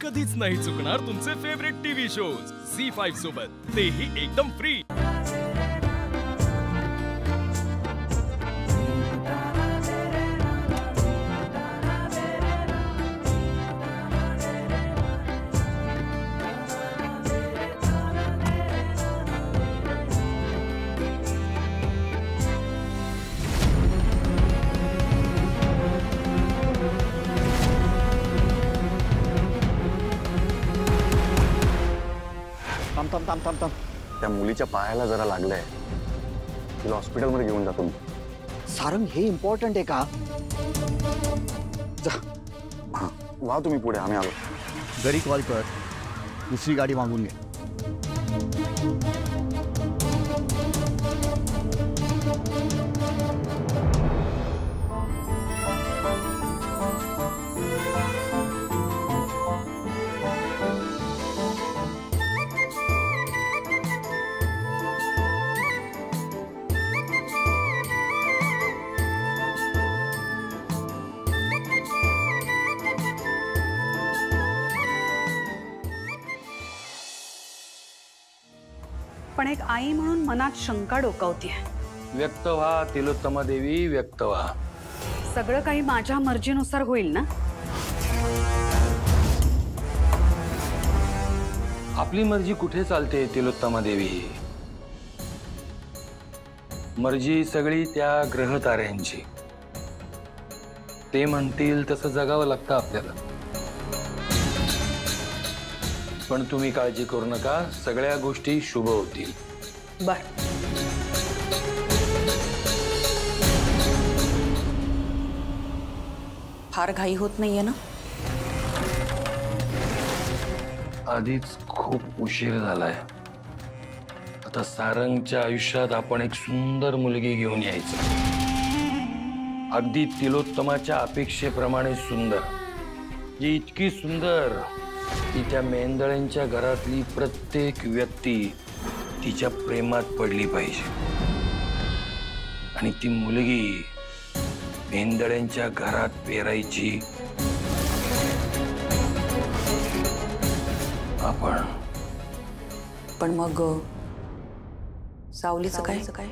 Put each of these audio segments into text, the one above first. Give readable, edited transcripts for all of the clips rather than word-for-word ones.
कधीच नाही चुकणार तुमचे फेवरेट टीव्ही शोज झी5 सोबत, तेही एकदम फ्री। थांब त्या मुलीच्या पायाला जरा लागलंय, तिला हॉस्पिटलमध्ये घेऊन जातो मी। सारंग, हे इम्पॉर्टंट आहे का? जा, हां वा तुम्ही पुढे, आम्ही आलो। घरी कॉल कर, दुसरी गाडी मागून घे। पण एक आई म्हणून मनात शंका डोकावतीये। व्यक्त व्हा तिलोत्तमा देवी, व्यक्त व्हा। सगळं काही माझ्या मर्जीनुसार होईल ना? आपली मर्जी कुठे चालते तिलोत्तमा देवी? मर्जी सगळी त्या ग्रह ताऱ्यांची, ते म्हणतील तसं जगावं लागतं आपल्याला। पण तुम्ही काळजी करू नका, सगळ्या गोष्टी शुभ होतील। बर, फार घाई होत नाहीये ना? आधीच खूप उशीर झालाय। आता सारंगच्या आयुष्यात आपण एक सुंदर मुलगी घेऊन यायचं, अगदी तिलोत्तमाच्या अपेक्षेप्रमाणे सुंदर, जी इतकी सुंदर की त्या मेंदळ्यांच्या घरातली प्रत्येक व्यक्ती तिच्या प्रेमात पडली पाहिजे। आणि ती मुलगी मेंदळ्यांच्या घरात पेरायची आपण। पण मग सावलीचं काय?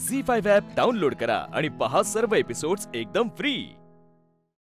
झी5 ॲप डाउनलोड करा आणि पहा सर्व एपिसोड्स एकदम फ्री।